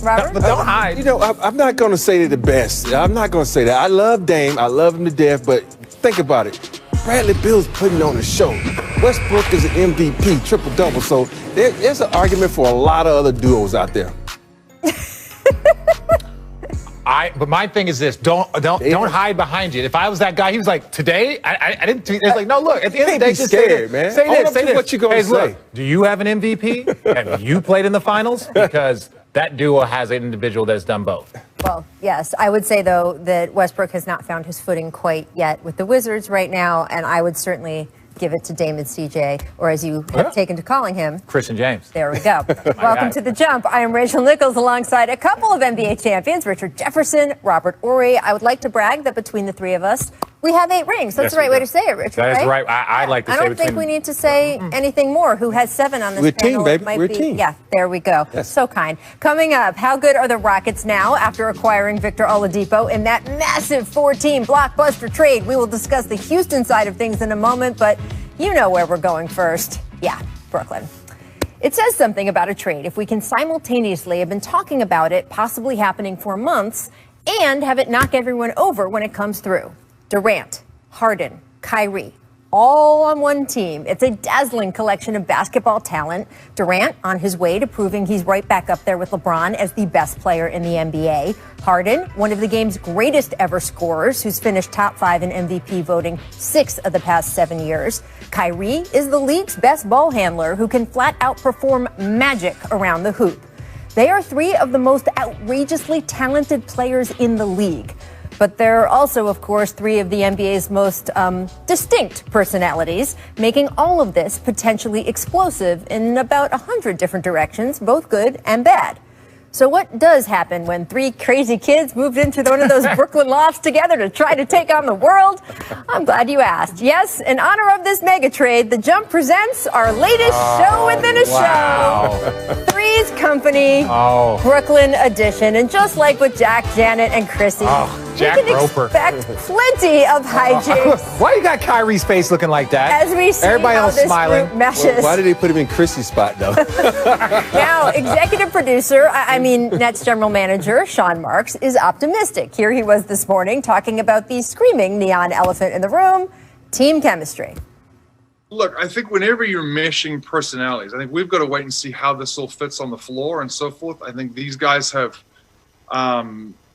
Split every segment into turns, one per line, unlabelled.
Robert?
But don't hide.
You know, I'm not going to say they're the best. I'm not going to say that. I love Dame. I love him to death. But think about it. Bradley Beal's putting on a show. Westbrook is an MVP, triple-double. So there's an argument for a lot of other duos out there.
But my thing is this: don't hide behind you. If I was that guy, he was like, today, I didn't tweet. It's like, no, look. At the end of the day, just
scared, man.
Say this. Say this.
What you gonna
hey,
say?
Look, do you have an MVP? Have you played in the finals? Because that duo has an individual that's done both.
Well, yes. I would say, though, that Westbrook has not found his footing quite yet with the Wizards right now, and I would certainly give it to Damon CJ, or as you have taken to calling him,
Christian James.
There we go. Welcome to The Jump. I am Rachel Nichols alongside a couple of NBA champions, Richard Jefferson, Robert Horry. I would like to brag that between the three of us, we have 8 rings. That's the right way to say it, Richard.
That is right. I like to say
I don't think we need to say anything more. Who has 7 on this
We're
panel?
team, baby.
Might
We're
be,
team.
Yeah, there we go.
Yes.
So kind. Coming up, how good are the Rockets now after acquiring Victor Oladipo in that massive 4-team blockbuster trade? We will discuss the Houston side of things in a moment, but you know where we're going first. Yeah, Brooklyn. It says something about a trade if we can simultaneously have been talking about it possibly happening for months and have it knock everyone over when it comes through. Durant, Harden, Kyrie, all on one team. It's a dazzling collection of basketball talent. Durant on his way to proving he's right back up there with LeBron as the best player in the NBA. Harden, one of the game's greatest ever scorers, who's finished top 5 in MVP voting 6 of the past 7 years. Kyrie is the league's best ball handler who can flat out perform magic around the hoop. They are 3 of the most outrageously talented players in the league. But they're also, of course, 3 of the NBA's most distinct personalities, making all of this potentially explosive in about 100 different directions, both good and bad. So what does happen when 3 crazy kids moved into one of those Brooklyn lofts together to try to take on the world? I'm glad you asked. Yes, in honor of this mega trade, The Jump presents our latest show within a show. Three's Company, Brooklyn edition. And just like with Jack, Janet, and Chrissy,
Jack
you can
Roper.
expect plenty of hijinks
Why you got Kyrie's face looking like that?
as we see
Everybody
how
else
this
smiling.
group meshes.
Why did they put him in Chrissy's spot, though?
Now, executive producer, Nets general manager Sean Marks is optimistic. Here he was this morning talking about the screaming neon elephant in the room, team chemistry.
Look, I think whenever you're meshing personalities, I think we've got to wait and see how this all fits on the floor and so forth. I think these guys have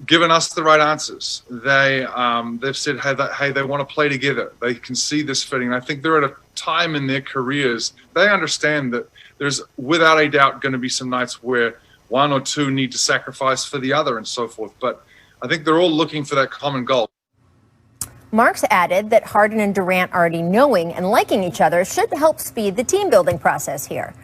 given us the right answers. They've said, hey, they want to play together. They can see this fitting. And I think they're at a time in their careers, they understand that there's without a doubt going to be some nights where 1 or 2 need to sacrifice for the other and so forth. But I think they're all looking for that common goal.
Marks added that Harden and Durant already knowing and liking each other should help speed the team building process here.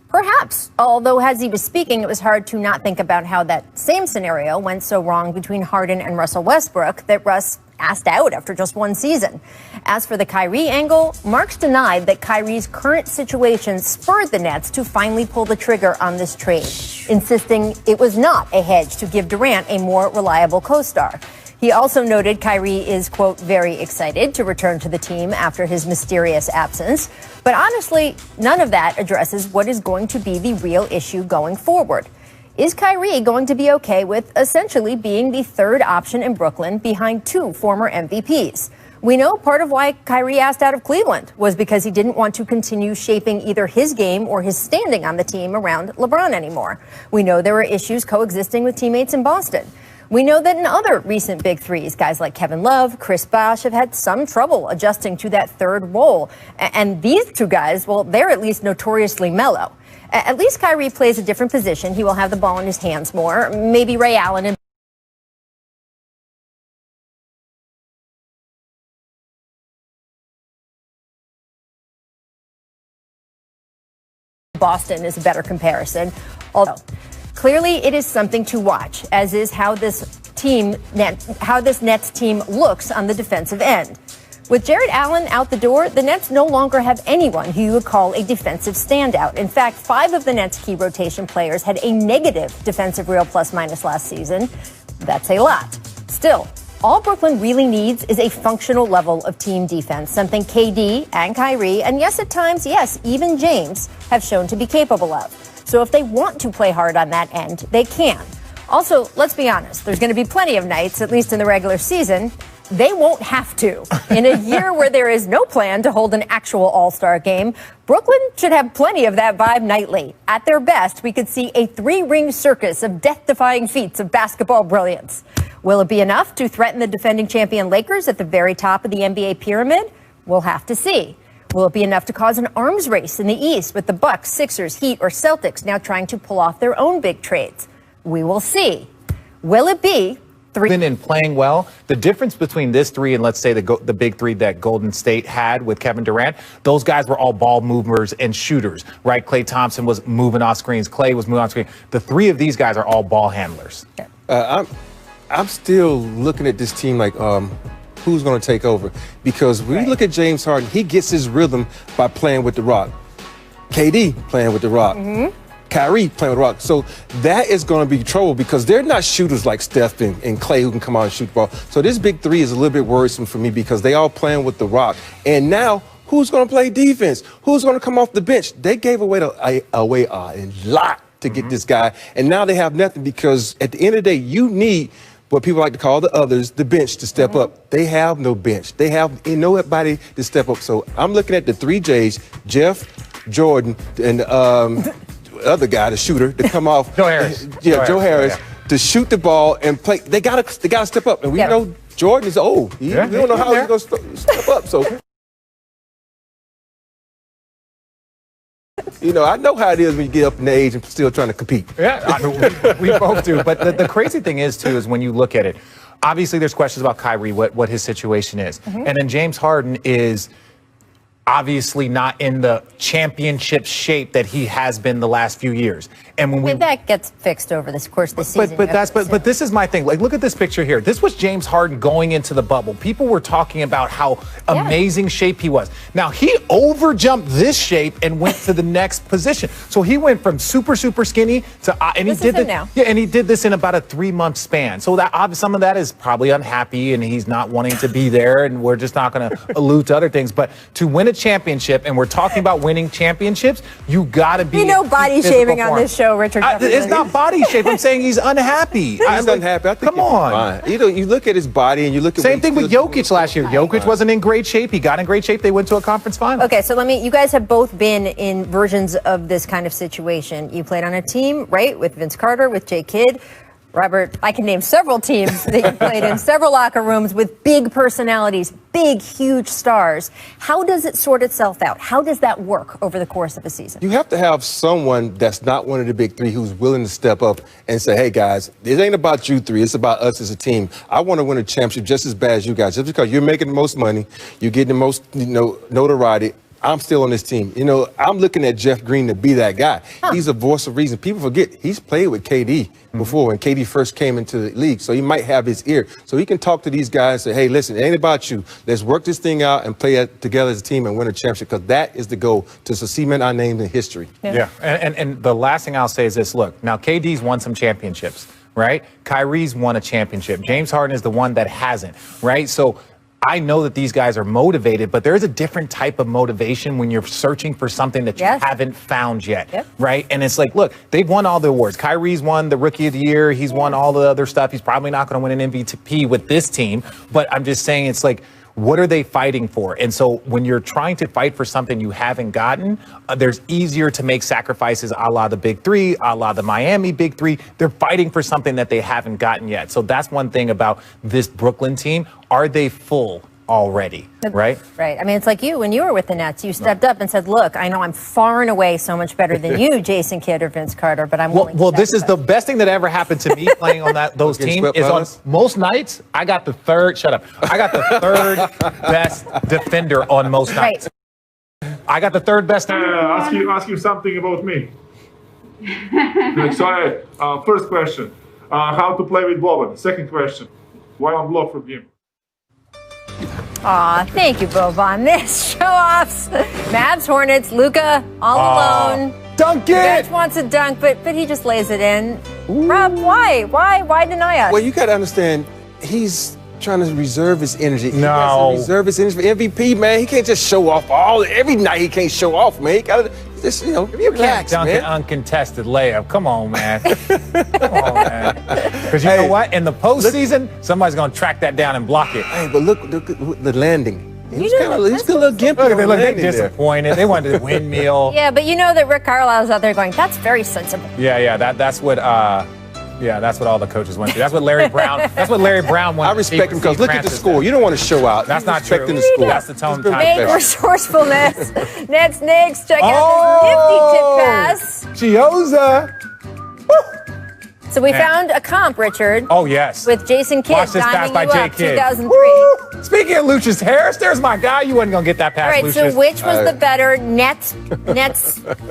Perhaps, although as he was speaking, it was hard to not think about how that same scenario went so wrong between Harden and Russell Westbrook that Russ asked out after just 1 season. As for the Kyrie angle, Marks denied that Kyrie's current situation spurred the Nets to finally pull the trigger on this trade, insisting it was not a hedge to give Durant a more reliable co-star. He also noted Kyrie is, quote, very excited to return to the team after his mysterious absence. But honestly, none of that addresses what is going to be the real issue going forward. Is Kyrie going to be okay with essentially being the 3rd option in Brooklyn behind 2 former MVPs? We know part of why Kyrie asked out of Cleveland was because he didn't want to continue shaping either his game or his standing on the team around LeBron anymore. We know there were issues coexisting with teammates in Boston. We know that in other recent big threes, guys like Kevin Love, Chris Bosh have had some trouble adjusting to that 3rd role. And these 2 guys, well, they're at least notoriously mellow. At least Kyrie plays a different position. He will have the ball in his hands more. Maybe Ray Allen and Boston is a better comparison. Although clearly it is something to watch, as is how this Nets team looks on the defensive end. With Jared Allen out the door, the Nets no longer have anyone who you would call a defensive standout. In fact, 5 of the Nets' key rotation players had a negative defensive real plus-minus last season. That's a lot. Still, all Brooklyn really needs is a functional level of team defense, something KD and Kyrie, and yes, at times, yes, even James, have shown to be capable of. So if they want to play hard on that end, they can. Also, let's be honest, there's going to be plenty of nights, at least in the regular season, they won't have to. In a year where there is no plan to hold an actual all-star game, Brooklyn should have plenty of that vibe nightly. At their best, we could see a 3-ring circus of death-defying feats of basketball brilliance. Will it be enough to threaten the defending champion Lakers at the very top of the NBA pyramid? We'll have to see. Will it be enough to cause an arms race in the East with the Bucks, Sixers, Heat, or Celtics now trying to pull off their own big trades? We will see. Will it be
and playing well? The difference between this three and let's say the big three that Golden State had with Kevin Durant, those guys were all ball movers and shooters, right? Klay Thompson was moving off screens. Klay was moving off screen. The three of these guys are all ball handlers.
I'm still looking at this team like, who's going to take over? Because when you look at James Harden, he gets his rhythm by playing with the rock. KD playing with the rock. Kyrie playing with the rock. So that is going to be trouble because they're not shooters like Steph and Klay who can come out and shoot the ball. So this big three is a little bit worrisome for me because they all playing with the rock. And now, who's going to play defense? Who's going to come off the bench? They gave away a lot to get this guy. And now they have nothing because at the end of the day, you need what people like to call the others, the bench, to step up. They have no bench. They have nobody to step up. So I'm looking at the 3 J's, Jeff, Jordan, and other guy, the shooter, to come off.
Joe Harris.
Joe Harris, to shoot the ball and play. They gotta step up. And we know Jordan is old. We don't know how he's gonna step up. So, I know how it is when you get up in age and still trying to compete.
Yeah, we both do. But the crazy thing is, too, is when you look at it, obviously there's questions about Kyrie, what his situation is. And then James Harden is obviously not in the championship shape that he has been the last few years. And when
that gets fixed over this course of the season.
But this is my thing. Like, look at this picture here. This was James Harden going into the bubble. People were talking about how amazing shape he was. Now he overjumped this shape and went to the next position. So he went from super skinny to and
this
he did
is him now.
and he did this in about a 3-month span. So that some of that is probably unhappy and he's not wanting to be there. And we're just not going to allude to other things. But to win a championship, and we're talking about winning championships, you got to be.
Body shaming on this show, Richard.
It's not body shape. I'm saying he's unhappy.
He's unhappy. I think
come on.
Fine. You look at his body and you look at.
Same thing with Jokic last year. Jokic wasn't in great shape. He got in great shape. They went to a conference final.
Okay, so you guys have both been in versions of this kind of situation. You played on a team, right, with Vince Carter, with Jay Kidd. Robert, I can name several teams that you played in, several locker rooms with big personalities, big, huge stars. How does it sort itself out? How does that work over the course of a season?
You have to have someone that's not one of the big three who's willing to step up and say, hey, guys, it ain't about you three. It's about us as a team. I want to win a championship just as bad as you guys. Just because you're making the most money, you're getting the most notoriety, I'm still on this team. I'm looking at Jeff Green to be that guy. He's a voice of reason. People forget he's played with KD before when KD first came into the league. So he might have his ear. So he can talk to these guys and say, hey, listen, it ain't about you. Let's work this thing out and play together as a team and win a championship because that is the goal, to cement our name in history.
Yeah. And the last thing I'll say is this. Look, now KD's won some championships, right? Kyrie's won a championship. James Harden is the one that hasn't, right? So I know that these guys are motivated, but there is a different type of motivation when you're searching for something that you haven't found yet, right? And it's like, look, they've won all the awards. Kyrie's won the Rookie of the Year. He's won all the other stuff. He's probably not going to win an MVP with this team, but I'm just saying it's like, what are they fighting for? And so when you're trying to fight for something you haven't gotten, there's easier to make sacrifices a la the big three, a la the Miami big three. They're fighting for something that they haven't gotten yet. So that's one thing about this Brooklyn team. Are they full already, right?
Right. I mean, it's like you, when you were with the Nets, you stepped up and said, look, I know I'm far and away so much better than you, Jason Kidd or Vince Carter, but I'm willing to
this is the best thing that ever happened to me playing on those teams is on most nights, I got the third best defender on most nights. I got the third best.
Ask you something about me. Sorry, first question, how to play with Boban. Second question, why on block from him?
Aw, thank you, Boban. This show-offs. Mavs, Hornets, Luka, all alone.
Dunk it!
Judge wants a dunk, but he just lays it in. Rob, why? Why deny us?
Well, you got to understand, he's trying to reserve his energy. He
No.
has to reserve his energy for MVP, man. He can't just show off every night. He can't show off, man. He got to just, relax,
Dunk
man.
an uncontested layup. Come on, man. Come on, man. Because you know what? In the postseason, somebody's going to track that down and block it.
Hey, but look at the landing. He's a little gimpy.
Look, they look
landing
disappointed. They wanted the windmill.
Yeah, but you know that Rick Carlisle's out there going, that's very sensible.
Yeah. That's what all the coaches went through. That's what Larry Brown. That's what Larry Brown wanted.
I respect him because look at the score. You don't want to show out.
That's not true.
The score.
That's the tone.
Big resourcefulness. Nets, check out this nifty tip pass.
Chioza.
So we found a comp, Richard.
Oh, yes.
With Jason Kidd
Watch this pass
diming
by
you
Jay
up,
Kidd.
2003.
Woo! Speaking of Lucius Harris, there's my guy. You wasn't going to get that pass,
All right,
Lucius.
so which was the better Nets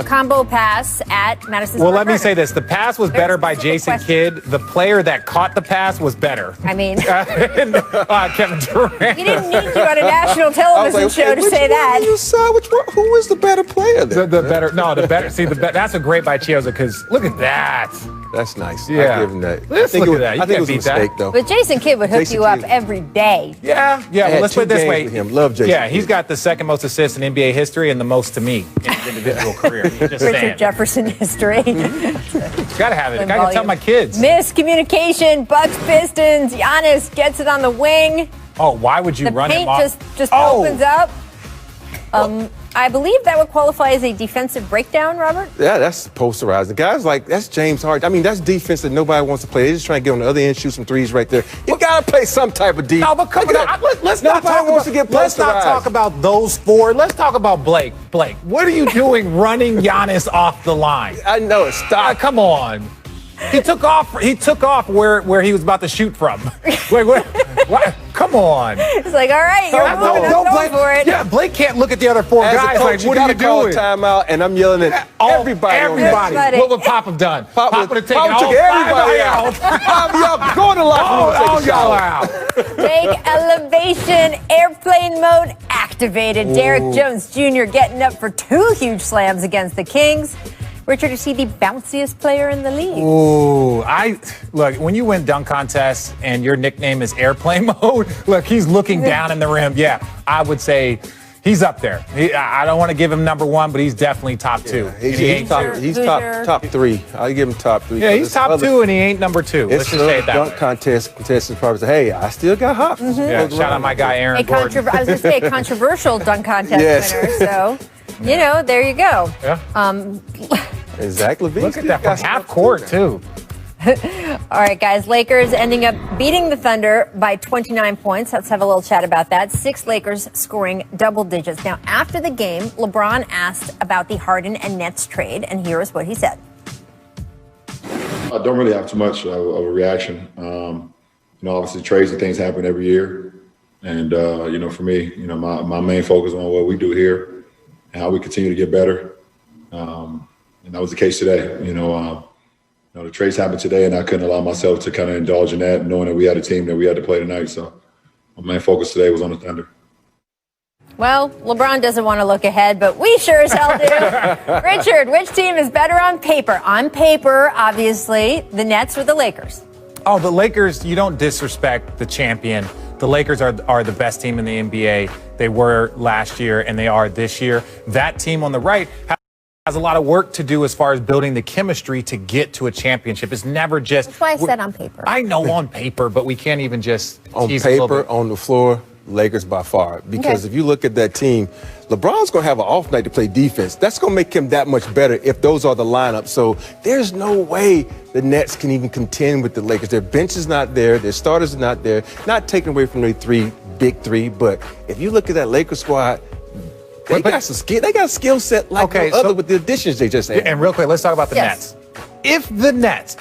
combo pass at Madison Square
Well, let me
Garden?
say this. The pass was better by Jason Kidd. The player that caught the pass was better.
I mean,
Kevin Durant.
you didn't need you on a national television show to say that.
Who was the better player then?
The better. See, that's a great by Chioza because look at that.
That's nice.
Yeah.
I give him that.
Let's look at that. You
I think it
can't
was a
beat that.
mistake, though.
But Jason Kidd would hook
Jason
you up
Kidd.
every day.
Yeah. Well,
had
let's put it
2
this
games
way.
with him. Love Jason
Yeah,
Kidd.
he's got the second most assists in NBA history and the most to me in his individual career. Just
Richard
saying.
Jefferson history.
Gotta have it. Gotta tell my kids.
Miscommunication. Bucks Pistons. Giannis gets it on the wing.
Oh, why would you
The
run him
paint
off?
just opens up. I believe that would qualify as a defensive breakdown, Robert.
Yeah, that's posterizing. Guys like, that's James Harden. I mean, that's defense that nobody wants to play. They're just trying to get on the other end, shoot some threes right there. You got to play some type of defense.
No, but come on. Let's not talk about those four. Let's talk about Blake. Blake, what are you doing running Giannis off the line?
I know it. Stop.
Come on. He took off where he was about to shoot from. Wait, what? Come on.
It's like, all right, you're moving. I'm going for it.
Yeah, Blake can't look at the other four
As
guys
a coach,
like, what are you
call a
doing?
timeout, and I'm yelling at everybody.
Everybody.
What would Pop have done? Pop would have taken
Pop
all
took everybody
five
out. Pop, y'all go in the locker room and take a
y'all
shower.
out.
Big elevation, airplane mode activated. Derrick Jones Jr. getting up for 2 huge slams against the Kings. Richard, is he the bounciest player in the league?
Ooh, look, when you win dunk contests and your nickname is airplane mode, look, he's looking down in the rim. Yeah, I would say he's up there. I don't want to give him number 1, but he's definitely top 2.
Yeah, he's top 3. I'll give him top 3.
Yeah, he's top 2 and he ain't number 2. Let's just say it that
dunk
way.
contestants probably say, hey, I still got hops.
Yeah, shout out my guy Aaron Gordon.
I was going to say a controversial dunk contest winner. So, there you go.
Yeah.
Zach LaVine.
Look at that from half court, too.
All right, guys. Lakers ending up beating the Thunder by 29 points. Let's have a little chat about that. 6 Lakers scoring double digits. Now, after the game, LeBron asked about the Harden and Nets trade, and here is what he said.
I don't really have too much of a reaction. Obviously trades and things happen every year. And, for me, my main focus on what we do here and how we continue to get better. And that was the case today. The trades happened today, and I couldn't allow myself to kind of indulge in that, knowing that we had a team that we had to play tonight. So my main focus today was on the Thunder.
Well, LeBron doesn't want to look ahead, but we sure as hell do. Richard, which team is better on paper? On paper, obviously, the Nets or the Lakers?
Oh, the Lakers, you don't disrespect the champion. The Lakers are the best team in the NBA. They were last year, and they are this year. That team on the right has a lot of work to do as far as building the chemistry to get to a championship. It's never just...
That's why I said on paper.
I know on paper, but we can't even just...
On
tease a little
paper,
bit.
on the floor, Lakers by far. Because if you look at that team, LeBron's going to have an off night to play defense. That's going to make him that much better if those are the lineups. So there's no way the Nets can even contend with the Lakers. Their bench is not there. Their starters are not there. Not taken away from their big three. But if you look at that Lakers squad, they got some skill. They got a skill set like with the additions they just had.
And real quick, let's talk about the Nets.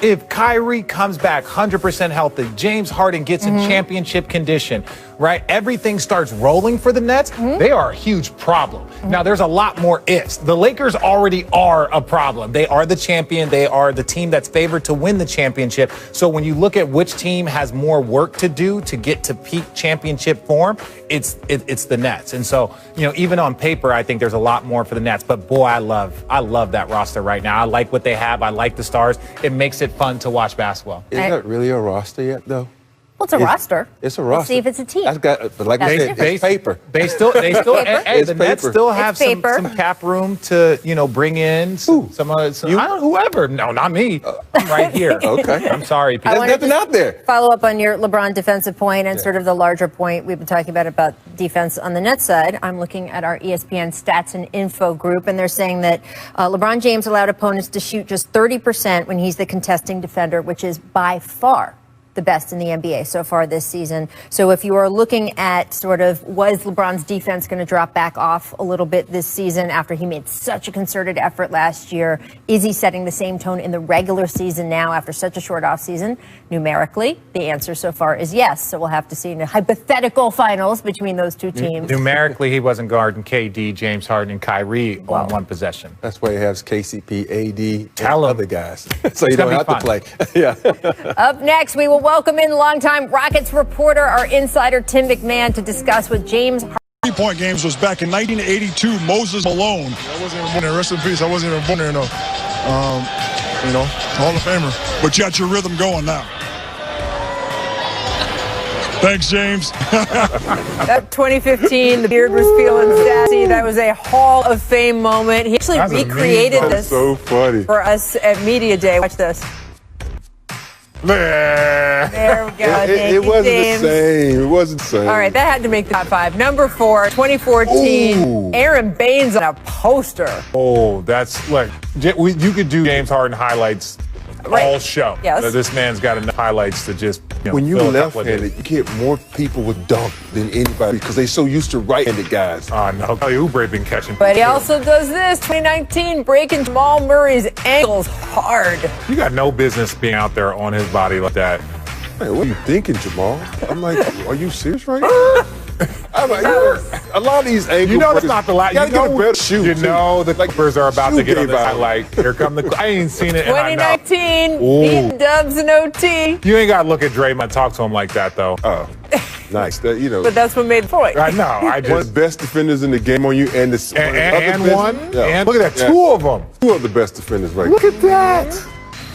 If Kyrie comes back 100% healthy, James Harden gets in championship condition, right? Everything starts rolling for the Nets. They are a huge problem. Now, there's a lot more ifs. The Lakers already are a problem. They are the champion. They are the team that's favored to win the championship. So when you look at which team has more work to do to get to peak championship form, it's the Nets. And so, even on paper, I think there's a lot more for the Nets. But boy, I love that roster right now. I like what they have. I like the stars. It makes it fun to watch basketball.
Is that really a roster yet, though?
Well, it's a roster.
It's a
We'll
roster.
see if it's a team.
But like I said, it's paper.
They still,
It's
the Nets
paper.
still have
It's paper.
some cap room to, bring in some I don't, whoever. No, not me. I'm right here.
Okay.
I'm sorry, Pete.
There's nothing out there.
Follow up on your LeBron defensive point and sort of the larger point we've been talking about defense on the Nets side. I'm looking at our ESPN stats and info group, and they're saying that LeBron James allowed opponents to shoot just 30% when he's the contesting defender, which is by far the best in the NBA so far this season. So if you are looking at sort of, was LeBron's defense going to drop back off a little bit this season after he made such a concerted effort last year? Is he setting the same tone in the regular season now after such a short offseason? Numerically, the answer so far is yes. So we'll have to see in a hypothetical finals between those two teams.
Numerically, he wasn't guarding KD, James Harden, and Kyrie on one possession.
That's why he has KCP, AD,
Tell
and
him.
other guys. So you don't have to play. Yeah.
Up next, we will welcome in longtime Rockets reporter, our insider Tim McMahon, to discuss with James Harden.
Three-point games was back in 1982. Moses Malone. I wasn't even born there. Rest in peace. I wasn't even born there, no. Hall of Famer. But you got your rhythm going now. Thanks, James.
That 2015, the beard was feeling sassy. That was a Hall of Fame moment. He actually recreated this
So funny.
for us at Media Day. Watch this. There we go. Thank
It
you,
wasn't
James.
the same. It wasn't the same.
All right, that had to make the top five. Number 4, 2014,
Ooh.
Aaron Baines on a poster.
Oh, that's look. You could do James Harden highlights all show.
Yes.
This man's got enough highlights to just
When you're
fill a couple of days.
left-handed, you get more people with dunk than anybody because they're so used to right-handed guys.
No, I'll tell you, Oubre been catching.
But he also does this, 2019, breaking Jamal Murray's ankles hard.
You got no business being out there on his body like that.
Man, what are you thinking, Jamal? I'm like, are you serious right now? I'm like, a lot of these ankle
You know that's
breakers,
not the last.
You gotta get a better shoe.
You
too.
know the Clippers are about to
shoe
get on
gave
this
out.
highlight. Here come the. I ain't seen it. And I know.
2019,
Ooh.
beating Dubs in OT.
You ain't got to look at Draymond and talk to him like that though.
Oh, nice. That,
But that's what made the point.
I know. I
one of
just
the best defenders in the game on you, and the
and
other
one.
best- yeah.
And look at that,
Yeah.
two of them.
Two of the best defenders right
Look at that.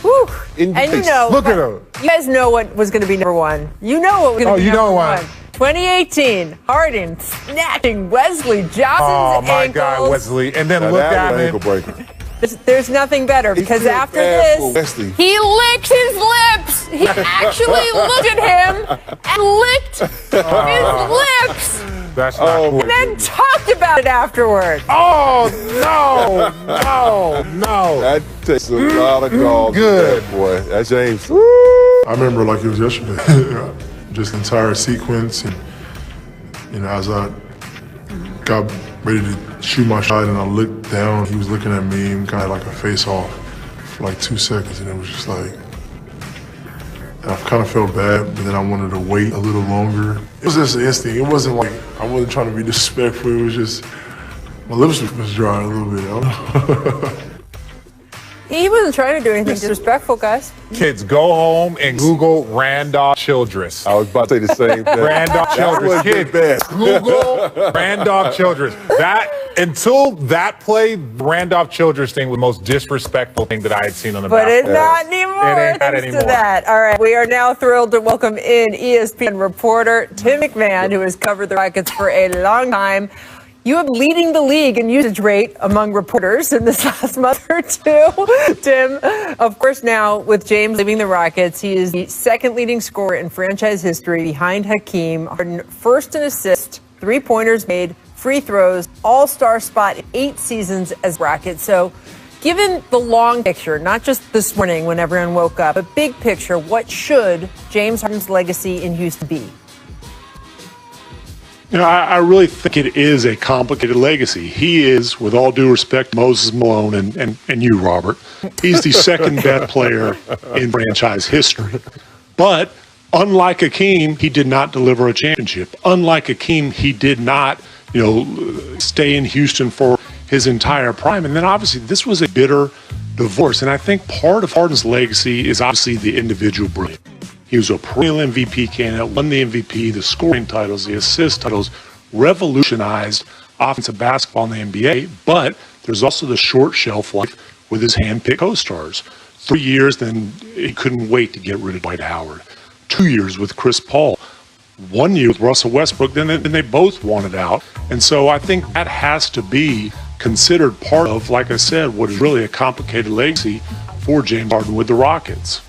Whew.
In
And you
face.
know,
Look at him.
you guys know what was going to be number one. You know what was going to be
you
number
know
one.
what.
2018, Harden snatching Wesley Johnson's
Oh my
ankles.
God, Wesley! And then
Now
look
that
at
was an
him.
ankle breaker.
There's nothing better because
feel
after
bad for
this,
Wesley.
he licked his lips. He actually looked at him and licked his lips
That's not
Oh,
cool.
and then talked about it afterward.
Oh no!
That takes a lot of gall.
Good.
That boy. That's James.
I remember like it was yesterday. Just the entire sequence, and as I got ready to shoot my shot, and I looked down, he was looking at me, and kind of like a face-off for like 2 seconds, and it was just like, and I kind of felt bad, but then I wanted to wait a little longer. It was just an instinct. It wasn't like I wasn't trying to be disrespectful. It was just my lips was dry a little bit. I don't know.
He wasn't trying to do anything disrespectful, guys.
Kids, go home and Google Randolph Childress.
I was about to say the same thing.
Randolph Childress.
was the
Kids,
best.
Google Randolph Childress. That until that play, Randolph Childress thing was the most disrespectful thing that I had seen on the
But it's
basketball.
not anymore.
It ain't that
thanks
anymore.
to that. All right, we are now thrilled to welcome in ESPN reporter Tim McMahon, who has covered the Rockets for a long time. You have leading the league in usage rate among reporters in this last month or two, Tim. Of course, now with James leaving the Rockets, he is the second leading scorer in franchise history behind Hakeem. Harden, first in assists, 3-pointers made, free throws, all-star spot in 8 seasons as Rockets. So given the long picture, not just this morning when everyone woke up, but big picture, what should James Harden's legacy in Houston be?
You know, I really think it is a complicated legacy. He is, with all due respect, Moses Malone and you, Robert, he's the second best player in franchise history. But unlike Hakeem, he did not deliver a championship. Unlike Hakeem, he did not, stay in Houston for his entire prime. And then obviously this was a bitter divorce. And I think part of Harden's legacy is obviously the individual brilliance. He was a perennial MVP candidate, won the MVP, the scoring titles, the assist titles, revolutionized offensive basketball in the NBA. But there's also the short shelf life with his hand-picked co-stars. 3 years, then he couldn't wait to get rid of Dwight Howard. 2 years with Chris Paul, 1 year with Russell Westbrook, then they both wanted out. And so I think that has to be considered part of, like I said, what is really a complicated legacy for James Harden with the Rockets.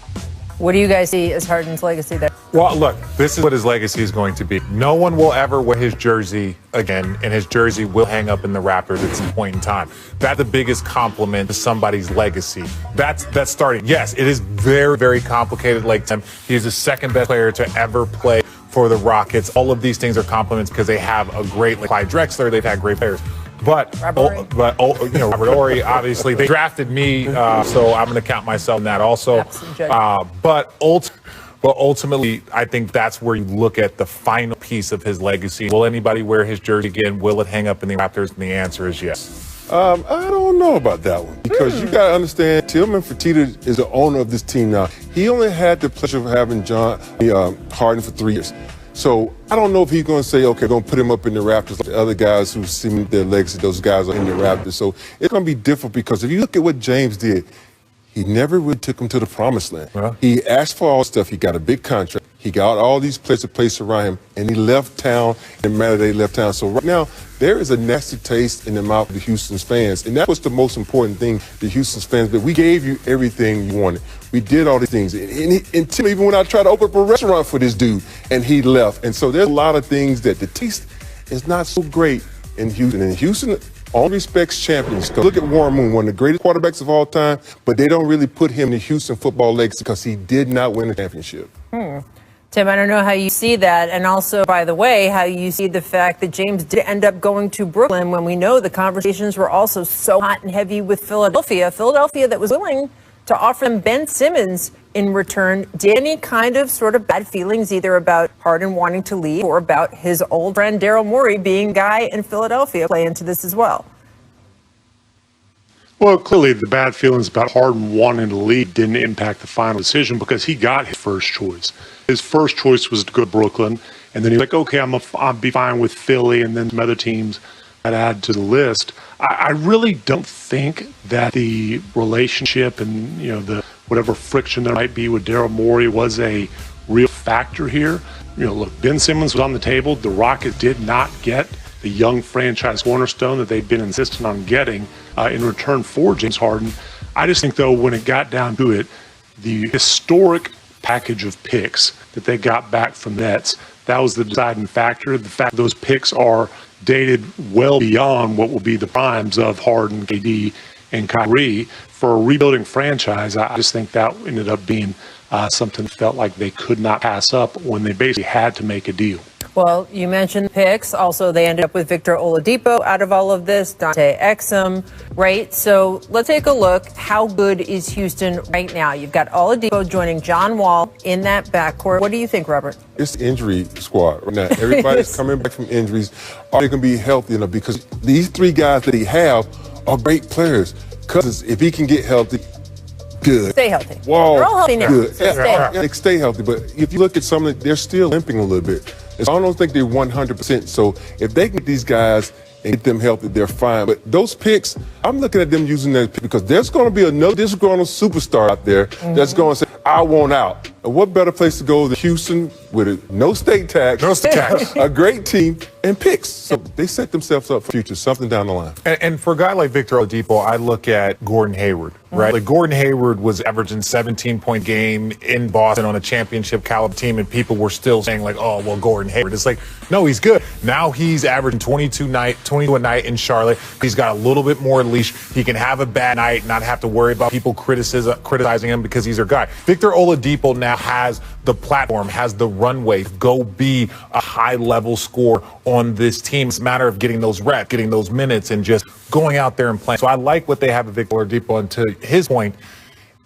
What do you guys see as Harden's legacy there?
Well, look, this is what his legacy is going to be. No one will ever wear his jersey again, and his jersey will hang up in the Raptors at some point in time. That's the biggest compliment to somebody's legacy. That's starting. Yes, it is very, very complicated. Like him, he is the second best player to ever play for the Rockets. All of these things are compliments because they have a great, like Clyde Drexler, they've had great players. But Robert Horry, obviously, they drafted me, so I'm going to count myself in that also. But ultimately, I think that's where you look at the final piece of his legacy. Will anybody wear his jersey again? Will it hang up in the Raptors? And the answer is yes.
I don't know about that one because you got to understand, Tillman Fertitta is the owner of this team now. He only had the pleasure of having Harden for 3 years. So I don't know if he's going to say, okay, going to put him up in the Raptors like the other guys who see their legacy, those guys are in the Raptors. So it's going to be different because if you look at what James did, he never really took him to the promised land. He asked for all this stuff. He got a big contract. He got all these players to place around him, and he left town in the manner they left town. So right now, there is a nasty taste in the mouth of the Houston's fans, and that was the most important thing, the Houston's fans. But we gave you everything you wanted. We did all these things. And Tim, even when I tried to open up a restaurant for this dude, and he left. And so there's a lot of things that the taste is not so great in Houston. And Houston, all respects champions. Look at Warren Moon, one of the greatest quarterbacks of all time, but they don't really put him in the Houston football legacy because he did not win a championship.
Tim, I don't know how you see that. And also, by the way, how you see the fact that James did end up going to Brooklyn when we know the conversations were also so hot and heavy with Philadelphia. Philadelphia that was willing to offer him Ben Simmons in return. Did any kind of sort of bad feelings either about Harden wanting to leave or about his old friend Daryl Morey being guy in Philadelphia play into this as well?
Well, clearly the bad feelings about Harden wanting to leave didn't impact the final decision because he got his first choice. His first choice was to go to Brooklyn, and then he was like, okay, I'll be fine with Philly and then some other teams that add to the list. I really don't think that the relationship and, the whatever friction there might be with Daryl Morey was a real factor here. Look, Ben Simmons was on the table. The Rockets did not get the young franchise cornerstone that they've been insisting on getting in return for James Harden. I just think, though, when it got down to it, the historic package of picks that they got back from the Nets, that was the deciding factor. The fact those picks are dated well beyond what will be the primes of Harden, KD, and Kyrie. For a rebuilding franchise, I just think that ended up being something that felt like they could not pass up when they basically had to make a deal.
Well, you mentioned picks. Also, they ended up with Victor Oladipo out of all of this, Dante Exum, right? So let's take a look. How good is Houston right now? You've got Oladipo joining John Wall in that backcourt. What do you think, Robert?
It's the injury squad right now. Everybody's coming back from injuries. Are they going to be healthy enough? Because these three guys that he have are great players. Because if he can get healthy, good.
Stay healthy.
Whoa.
They're all healthy now.
Good.
So stay healthy.
Stay healthy. But if you look at some of them, they're still limping a little bit. I don't think they're 100%. So if they can get these guys and get them healthy, they're fine. But those picks, I'm looking at them using that pick because there's going to be another disgruntled superstar out there that's going to say, I want out. And what better place to go than Houston with no state tax, a great team, and picks. So they set themselves up for future, something down the line.
And for a guy like Victor Oladipo, I look at Gordon Hayward, right? Like Gordon Hayward was averaging 17-point game in Boston on a championship caliber team, and people were still saying like, oh, well, Gordon Hayward. It's like, no, he's good. Now he's averaging 22 a night in Charlotte. He's got a little bit more leash. He can have a bad night, not have to worry about people criticizing him because he's their guy. Victor Oladipo now has the platform, has the runway to go be a high-level scorer on this team. It's a matter of getting those reps, getting those minutes, and just going out there and playing. So I like what they have with Victor Oladipo. And to his point,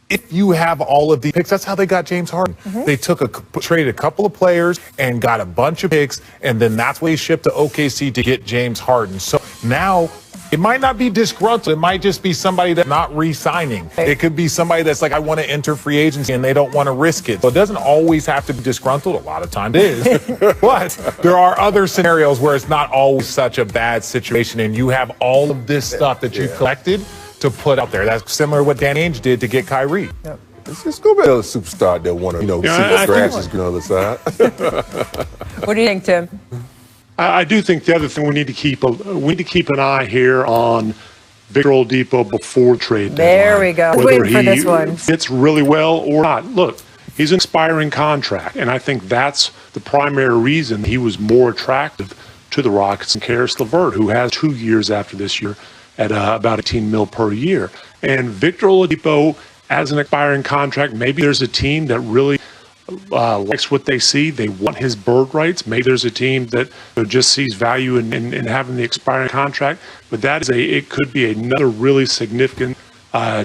if you have all of these picks, that's how they got James Harden. They traded a couple of players and got a bunch of picks, and then that's what he shipped to OKC to get James Harden. So now it might not be disgruntled. It might just be somebody that's not re-signing. It could be somebody that's like, I want to enter free agency, and they don't want to risk it. So it doesn't always have to be disgruntled. A lot of times it is. But there are other scenarios where it's not always such a bad situation, and you have all of this stuff that you've collected to put out there. That's similar to what Danny Ainge did to get Kyrie.
It's going to be another superstar that want to, see the grasses on the other side.
What do you think, Tim?
I do think the other thing we need to keep an eye here on Victor Oladipo before trade
There
deadline.
we go.
Whether
Waiting for
he
this one.
fits really well or not. Look, he's an expiring contract, and I think that's the primary reason he was more attractive to the Rockets than Karis LeVert, who has 2 years after this year at about $18 million per year. And Victor Oladipo, as an expiring contract, maybe there's a team that really likes what they see. They want his bird rights. Maybe there's a team that just sees value in having the expiring contract. But it could be another really significant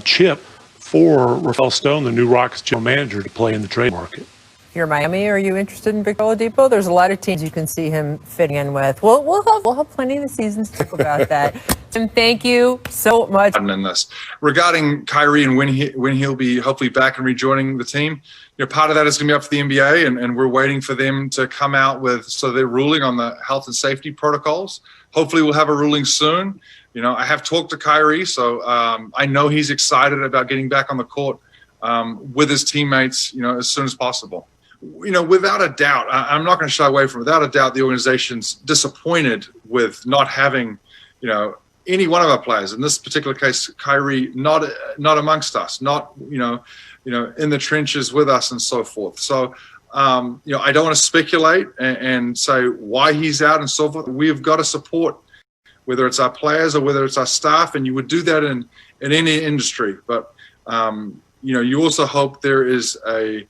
chip for Rafael Stone, the new Rockets general manager, to play in the trade market.
If you're Miami, are you interested in Victor Oladipo? There's a lot of teams you can see him fitting in with. We'll have plenty of seasons to talk about that. Tim, thank you so much.
In this regarding Kyrie and when he'll be hopefully back and rejoining the team, part of that is going to be up to the NBA, and we're waiting for them to come out so they're ruling on the health and safety protocols. Hopefully, we'll have a ruling soon. I have talked to Kyrie, so I know he's excited about getting back on the court with his teammates, as soon as possible. Without a doubt, I'm not going to shy away from it. Without a doubt, the organization's disappointed with not having, any one of our players. In this particular case, Kyrie, not amongst us, not, in the trenches with us and so forth. So, I don't want to speculate and say why he's out and so forth. We've got to support, whether it's our players or whether it's our staff, and you would do that in any industry. But, you also hope there is an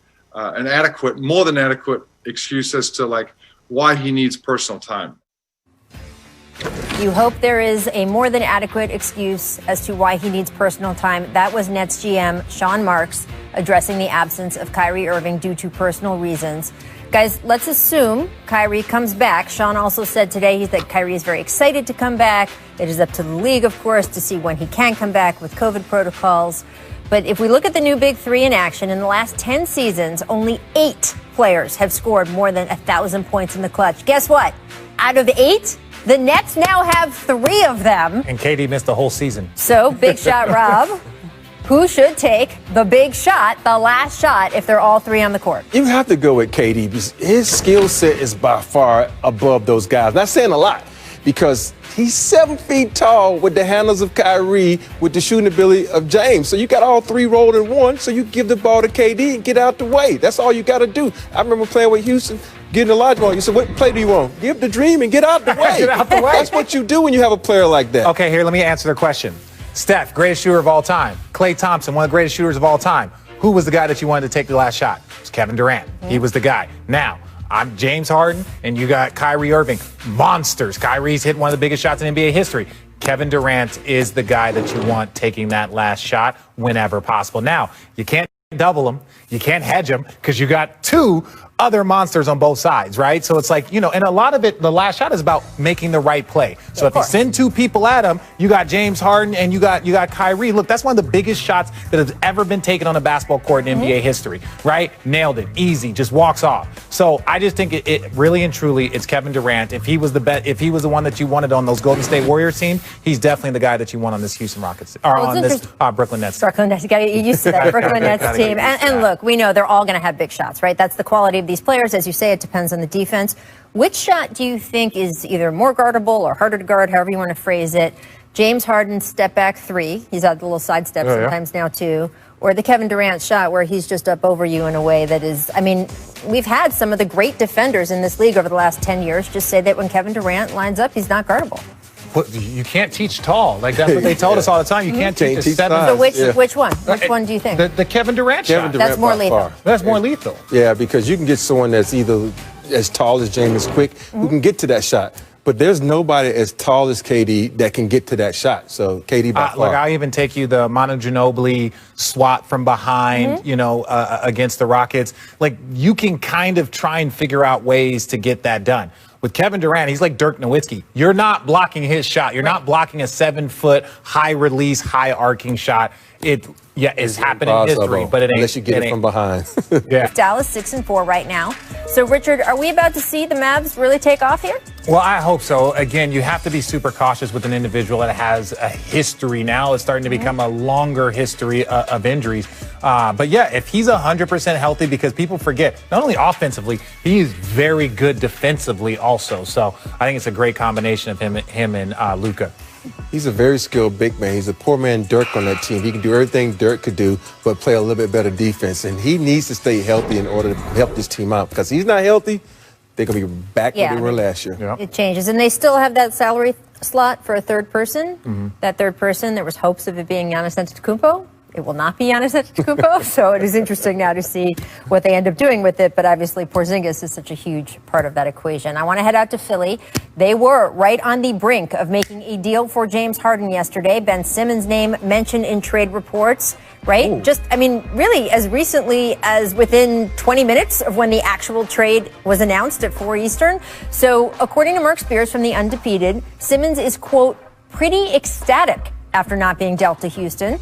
more than adequate excuse as to why he needs personal time.
You hope there is a more than adequate excuse as to why he needs personal time. That was Nets GM Sean Marks addressing the absence of Kyrie Irving due to personal reasons. Guys, let's assume Kyrie comes back. Sean also said today that Kyrie is very excited to come back. It is up to the league, of course, to see when he can come back with COVID protocols. But if we look at the new Big Three in action, in the last 10 seasons, only 8 players have scored more than 1,000 points in the clutch. Guess what? Out of 8, the Nets now have 3 of them.
And KD missed the whole season.
So, big shot, Rob. Who should take the big shot, the last shot, if they're all 3 on the court?
You have to go with KD because his skill set is by far above those guys. Not saying a lot because he's 7 feet tall with the handles of Kyrie, with the shooting ability of James. So you got all 3 rolled in one, so you give the ball to KD and get out the way. That's all you got to do. I remember playing with Houston, getting a large ball. You said, what play do you want? Give the dream and get out the way.
Get out the way.
That's what you do when you have a player like that.
Okay, here, let me answer the question. Steph, greatest shooter of all time. Klay Thompson, one of the greatest shooters of all time. Who was the guy that you wanted to take the last shot? It was Kevin Durant. He was the guy. Now, I'm James Harden, and you got Kyrie Irving. Monsters. Kyrie's hit one of the biggest shots in NBA history. Kevin Durant is the guy that you want taking that last shot whenever possible. Now, you can't double him. You can't hedge him because you got 2 other monsters on both sides, right? So it's like, and a lot of it, the last shot is about making the right play. So if you send 2 people at him, you got James Harden and you got Kyrie. Look, that's one of the biggest shots that has ever been taken on a basketball court in NBA history, right? Nailed it. Easy. Just walks off. So I just think it really and truly, it's Kevin Durant. If he was the one that you wanted on those Golden State Warriors team, he's definitely the guy that you want on this Houston Rockets, or on this Brooklyn Nets.
Brooklyn Nets. You got to get used to that. Brooklyn Nets team. And look, we know they're all going to have big shots, right? That's the quality of these players. As you say, it depends on the defense. Which shot do you think is either more guardable or harder to guard, however you want to phrase it? James Harden's step back 3. He's had the little side step sometimes now too. Or the Kevin Durant shot where he's just up over you in a way that is, we've had some of the great defenders in this league over the last 10 years just say that when Kevin Durant lines up, he's not guardable.
But you can't teach tall. That's what they told us all the time. You can't teach a 7.
So which one? Which one do you think?
The Kevin Durant shot.
That's more lethal.
That's more lethal.
Yeah, because you can get someone that's either as tall as James Quick who can get to that shot. But there's nobody as tall as KD that can get to that shot. So KD by far.
Look, I'll even take you the Manu Ginobili swat from behind, against the Rockets. Like, you can kind of try and figure out ways to get that done. With Kevin Durant, he's like Dirk Nowitzki. You're not blocking his shot. You're not blocking a 7-foot, high-release, high-arcing shot. It's happened in history, but it ain't.
Unless you get it from behind.
Yeah. Dallas 6-4 right now. So, Richard, are we about to see the Mavs really take off here?
Well, I hope so. Again, you have to be super cautious with an individual that has a history now. It's starting to become a longer history of injuries. But yeah, if he's 100% healthy, because people forget, not only offensively, he's very good defensively also. So I think it's a great combination of him and Luka.
He's a very skilled big man. He's a poor man Dirk on that team. He can do everything Dirk could do, but play a little bit better defense. And he needs to stay healthy in order to help this team out, because he's not healthy. They're going to be back where they were last year.
Yeah.
It changes. And they still have that salary slot for a third person. That third person, there was hopes of it being Giannis Antetokounmpo. It will not be Giannis Antetokounmpo. So it is interesting now to see what they end up doing with it. But obviously, Porzingis is such a huge part of that equation. I want to head out to Philly. They were right on the brink of making a deal for James Harden yesterday. Ben Simmons' name mentioned in trade reports, right? Ooh. Just, I mean, really as recently as within 20 minutes of when the actual trade was announced at 4 Eastern. So according to Mark Spears from The Undefeated, Simmons is, quote, pretty ecstatic after not being dealt to Houston.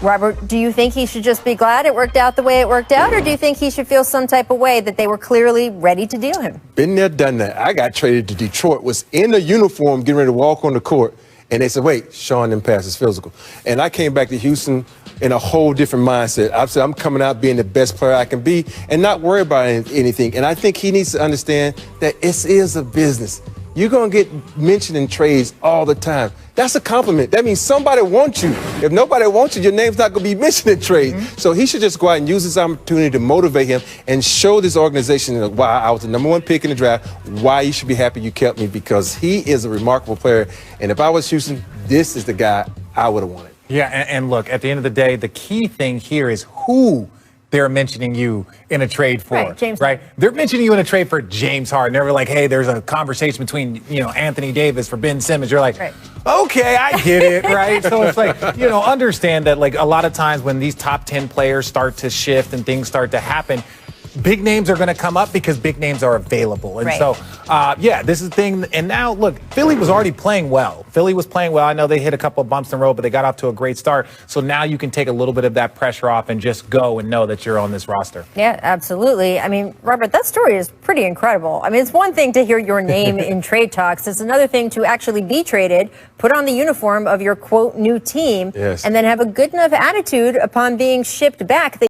Robert, do you think he should just be glad it worked out the way it worked out, or do you think he should feel some type of way that they were clearly ready to deal him?
Been there, done that. I got traded to Detroit, was in a uniform getting ready to walk on the court, and they said, wait, Sean didn't pass his physical. And I came back to Houston in a whole different mindset. I said, I'm coming out being the best player I can be and not worry about anything. And I think he needs to understand that it is a business. You're going to get mentioned in trades all the time. That's a compliment. That means somebody wants you. If nobody wants you, your name's not going to be mentioned in trades. So he should just go out and use this opportunity to motivate him and show this organization why I was the #1 pick in the draft, why you should be happy you kept me, because he is a remarkable player. And if I was Houston, this is the guy I would have wanted.
Yeah, and look, at the end of the day, the key thing here is who they're mentioning you in a trade for,
right? James.
Right? They're mentioning you in a trade for James Harden. They're like, hey, there's a conversation between, Anthony Davis for Ben Simmons. You're like, right. Okay, I get it, right? So it's like, understand that, like, a lot of times when these top 10 players start to shift and things start to happen, big names are going to come up because big names are available. And so, this is the thing. And now, look, Philly was already playing well. Philly was playing well. I know they hit a couple of bumps in the road, but they got off to a great start. So now you can take a little bit of that pressure off and just go and know that you're on this roster.
Yeah, absolutely. I mean, Robert, that story is pretty incredible. I mean, it's one thing to hear your name in trade talks. It's another thing to actually be traded, put on the uniform of your, quote, new team, and then have a good enough attitude upon being shipped back that